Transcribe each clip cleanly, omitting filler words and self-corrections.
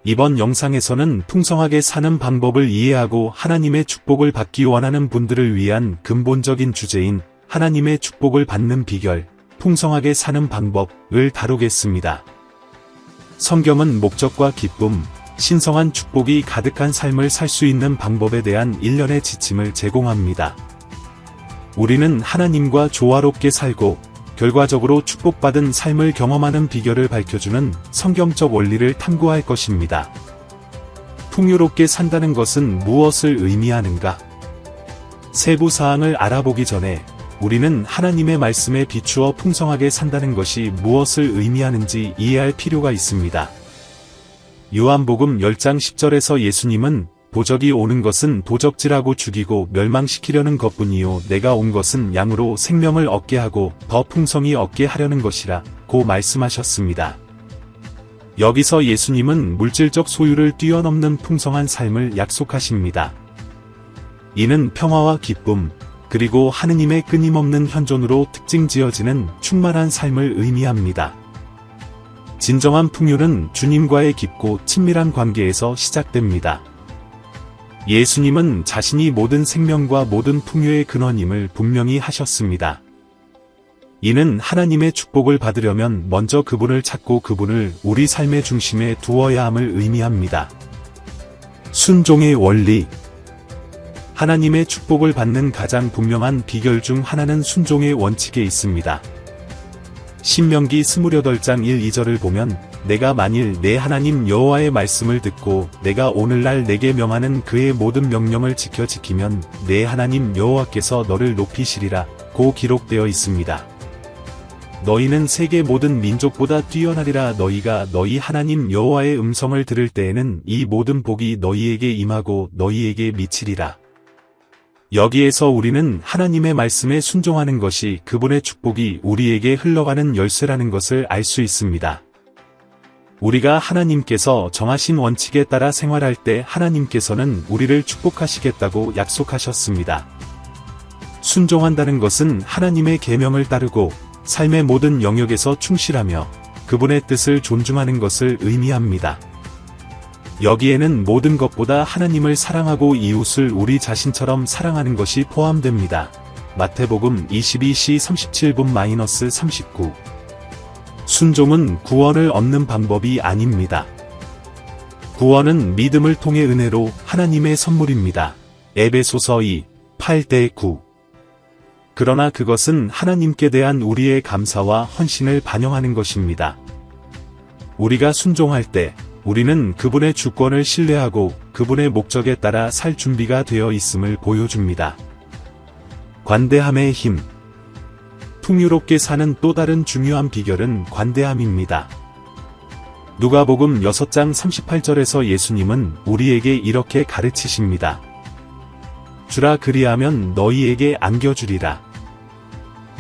이번 영상에서는 풍성하게 사는 방법을 이해하고 하나님의 축복을 받기 원하는 분들을 위한 근본적인 주제인 하나님의 축복을 받는 비결, 풍성하게 사는 방법을 다루겠습니다. 성경은 목적과 기쁨, 신성한 축복이 가득한 삶을 살 수 있는 방법에 대한 일련의 지침을 제공합니다. 우리는 하나님과 조화롭게 살고 결과적으로 축복받은 삶을 경험하는 비결을 밝혀주는 성경적 원리를 탐구할 것입니다. 풍요롭게 산다는 것은 무엇을 의미하는가? 세부 사항을 알아보기 전에 우리는 하나님의 말씀에 비추어 풍성하게 산다는 것이 무엇을 의미하는지 이해할 필요가 있습니다. 요한복음 10장 10절에서 예수님은 도적이 오는 것은 도적질하고 죽이고 멸망시키려는 것뿐이요 내가 온 것은 양으로 생명을 얻게 하고 더 풍성히 얻게 하려는 것이라 고 말씀하셨습니다. 여기서 예수님은 물질적 소유를 뛰어넘는 풍성한 삶을 약속하십니다. 이는 평화와 기쁨, 그리고 하느님의 끊임없는 현존으로 특징지어지는 충만한 삶을 의미합니다. 진정한 풍요는 주님과의 깊고 친밀한 관계에서 시작됩니다. 예수님은 자신이 모든 생명과 모든 풍요의 근원임을 분명히 하셨습니다. 이는 하나님의 축복을 받으려면 먼저 그분을 찾고 그분을 우리 삶의 중심에 두어야 함을 의미합니다. 순종의 원리. 하나님의 축복을 받는 가장 분명한 비결 중 하나는 순종의 원칙에 있습니다. 신명기 28장 1-2절을 보면 내가 만일 내 하나님 여호와의 말씀을 듣고 내가 오늘날 내게 명하는 그의 모든 명령을 지키면 내 하나님 여호와께서 너를 높이시리라 고 기록되어 있습니다. 너희는 세계 모든 민족보다 뛰어나리라. 너희가 너희 하나님 여호와의 음성을 들을 때에는 이 모든 복이 너희에게 임하고 너희에게 미치리라. 여기에서 우리는 하나님의 말씀에 순종하는 것이 그분의 축복이 우리에게 흘러가는 열쇠라는 것을 알 수 있습니다. 우리가 하나님께서 정하신 원칙에 따라 생활할 때 하나님께서는 우리를 축복하시겠다고 약속하셨습니다. 순종한다는 것은 하나님의 계명을 따르고 삶의 모든 영역에서 충실하며 그분의 뜻을 존중하는 것을 의미합니다. 여기에는 모든 것보다 하나님을 사랑하고 이웃을 우리 자신처럼 사랑하는 것이 포함됩니다. 마태복음 22시 37분-39. 순종은 구원을 얻는 방법이 아닙니다. 구원은 믿음을 통해 은혜로 하나님의 선물입니다. 에베소서 2, 8-9. 그러나 그것은 하나님께 대한 우리의 감사와 헌신을 반영하는 것입니다. 우리가 순종할 때 우리는 그분의 주권을 신뢰하고 그분의 목적에 따라 살 준비가 되어 있음을 보여줍니다. 관대함의 힘. 풍요롭게 사는 또 다른 중요한 비결은 관대함입니다. 누가복음 6장 38절에서 예수님은 우리에게 이렇게 가르치십니다. 주라 그리하면 너희에게 안겨주리라.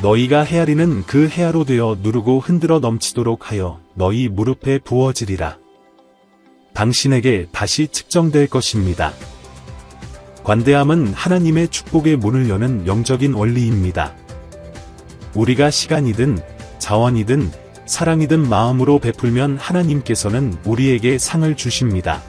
너희가 헤아리는 그 헤아로 되어 누르고 흔들어 넘치도록 하여 너희 무릎에 부어지리라. 당신에게 다시 측정될 것입니다. 관대함은 하나님의 축복의 문을 여는 영적인 원리입니다. 우리가 시간이든 자원이든 사랑이든 마음으로 베풀면 하나님께서는 우리에게 상을 주십니다.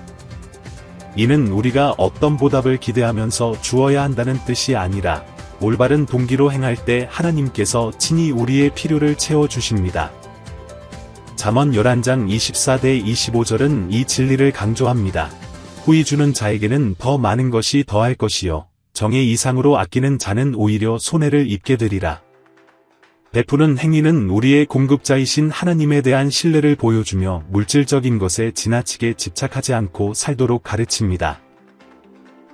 이는 우리가 어떤 보답을 기대하면서 주어야 한다는 뜻이 아니라 올바른 동기로 행할 때 하나님께서 친히 우리의 필요를 채워주십니다. 잠언 11장 24-25절은 이 진리를 강조합니다. 후히 주는 자에게는 더 많은 것이 더할 것이요 정의 이상으로 아끼는 자는 오히려 손해를 입게 되리라. 베푸는 행위는 우리의 공급자이신 하나님에 대한 신뢰를 보여주며 물질적인 것에 지나치게 집착하지 않고 살도록 가르칩니다.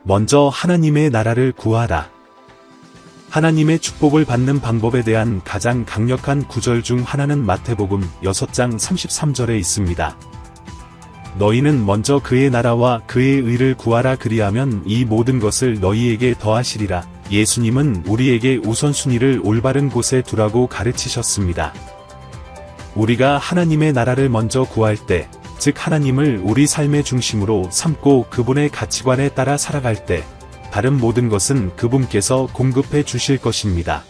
먼저 하나님의 나라를 구하라. 하나님의 축복을 받는 방법에 대한 가장 강력한 구절 중 하나는 마태복음 6장 33절에 있습니다. 너희는 먼저 그의 나라와 그의 의를 구하라 그리하면 이 모든 것을 너희에게 더하시리라. 예수님은 우리에게 우선순위를 올바른 곳에 두라고 가르치셨습니다. 우리가 하나님의 나라를 먼저 구할 때, 즉 하나님을 우리 삶의 중심으로 삼고 그분의 가치관에 따라 살아갈 때, 다른 모든 것은 그분께서 공급해 주실 것입니다.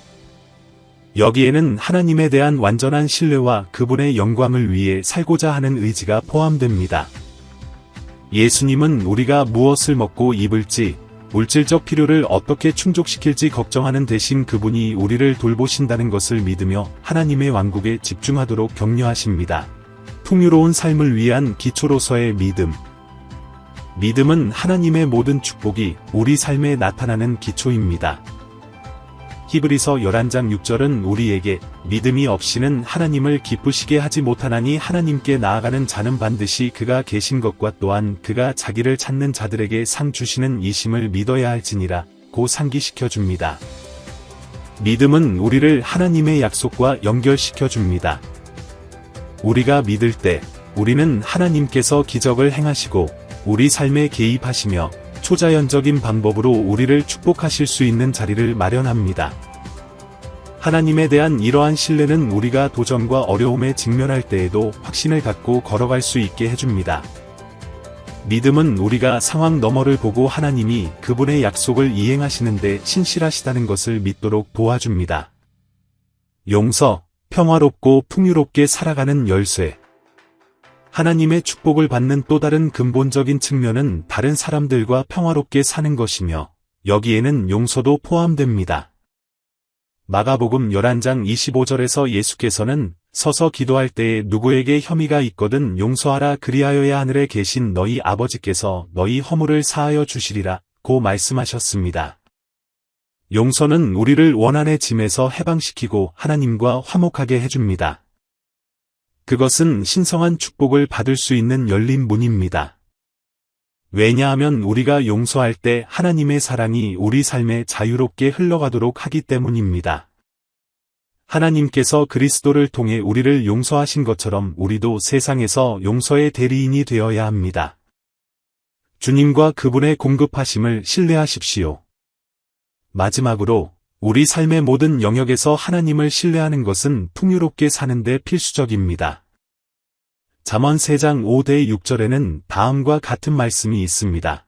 여기에는 하나님에 대한 완전한 신뢰와 그분의 영광을 위해 살고자 하는 의지가 포함됩니다. 예수님은 우리가 무엇을 먹고 입을지, 물질적 필요를 어떻게 충족시킬지 걱정하는 대신 그분이 우리를 돌보신다는 것을 믿으며 하나님의 왕국에 집중하도록 격려하십니다. 풍요로운 삶을 위한 기초로서의 믿음. 믿음은 하나님의 모든 축복이 우리 삶에 나타나는 기초입니다. 히브리서 11장 6절은 우리에게 믿음이 없이는 하나님을 기쁘시게 하지 못하나니 하나님께 나아가는 자는 반드시 그가 계신 것과 또한 그가 자기를 찾는 자들에게 상 주시는 이심을 믿어야 할지니라 고 상기시켜 줍니다. 믿음은 우리를 하나님의 약속과 연결시켜 줍니다. 우리가 믿을 때 우리는 하나님께서 기적을 행하시고 우리 삶에 개입하시며 초자연적인 방법으로 우리를 축복하실 수 있는 자리를 마련합니다. 하나님에 대한 이러한 신뢰는 우리가 도전과 어려움에 직면할 때에도 확신을 갖고 걸어갈 수 있게 해줍니다. 믿음은 우리가 상황 너머를 보고 하나님이 그분의 약속을 이행하시는데 신실하시다는 것을 믿도록 도와줍니다. 용서, 평화롭고 풍요롭게 살아가는 열쇠. 하나님의 축복을 받는 또 다른 근본적인 측면은 다른 사람들과 평화롭게 사는 것이며 여기에는 용서도 포함됩니다. 마가복음 11장 25절에서 예수께서는 서서 기도할 때에 누구에게 혐의가 있거든 용서하라 그리하여야 하늘에 계신 너희 아버지께서 너희 허물을 사하여 주시리라 고 말씀하셨습니다. 용서는 우리를 원한의 짐에서 해방시키고 하나님과 화목하게 해줍니다. 그것은 신성한 축복을 받을 수 있는 열린 문입니다. 왜냐하면 우리가 용서할 때 하나님의 사랑이 우리 삶에 자유롭게 흘러가도록 하기 때문입니다. 하나님께서 그리스도를 통해 우리를 용서하신 것처럼 우리도 세상에서 용서의 대리인이 되어야 합니다. 주님과 그분의 공급하심을 신뢰하십시오. 마지막으로 우리 삶의 모든 영역에서 하나님을 신뢰하는 것은 풍요롭게 사는데 필수적입니다. 잠언 3장 5대 6절에는 다음과 같은 말씀이 있습니다.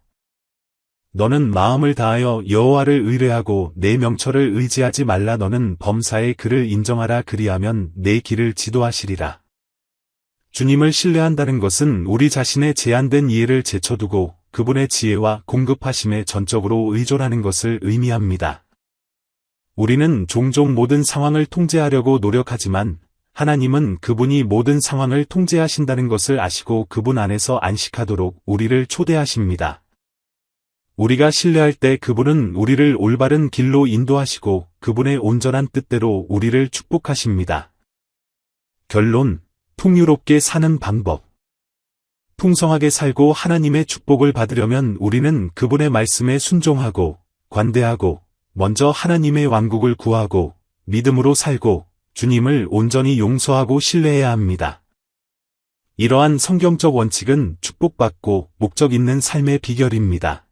너는 마음을 다하여 여호와를 의뢰하고 내 명철을 의지하지 말라 너는 범사의 그를 인정하라 그리하면 내 길을 지도하시리라. 주님을 신뢰한다는 것은 우리 자신의 제한된 이해를 제쳐두고 그분의 지혜와 공급하심에 전적으로 의존하는 것을 의미합니다. 우리는 종종 모든 상황을 통제하려고 노력하지만 하나님은 그분이 모든 상황을 통제하신다는 것을 아시고 그분 안에서 안식하도록 우리를 초대하십니다. 우리가 신뢰할 때 그분은 우리를 올바른 길로 인도하시고 그분의 온전한 뜻대로 우리를 축복하십니다. 결론, 풍요롭게 사는 방법. 풍성하게 살고 하나님의 축복을 받으려면 우리는 그분의 말씀에 순종하고 관대하고 먼저 하나님의 왕국을 구하고 믿음으로 살고 주님을 온전히 용서하고 신뢰해야 합니다. 이러한 성경적 원칙은 축복받고 목적 있는 삶의 비결입니다.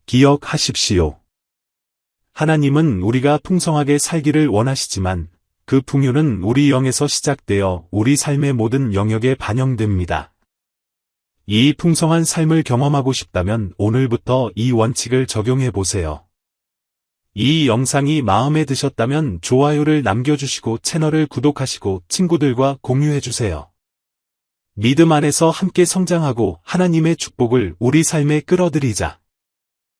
기억하십시오. 하나님은 우리가 풍성하게 살기를 원하시지만 그 풍요는 우리 영에서 시작되어 우리 삶의 모든 영역에 반영됩니다. 이 풍성한 삶을 경험하고 싶다면 오늘부터 이 원칙을 적용해 보세요. 이 영상이 마음에 드셨다면 좋아요를 남겨주시고 채널을 구독하시고 친구들과 공유해주세요. 믿음 안에서 함께 성장하고 하나님의 축복을 우리 삶에 끌어들이자.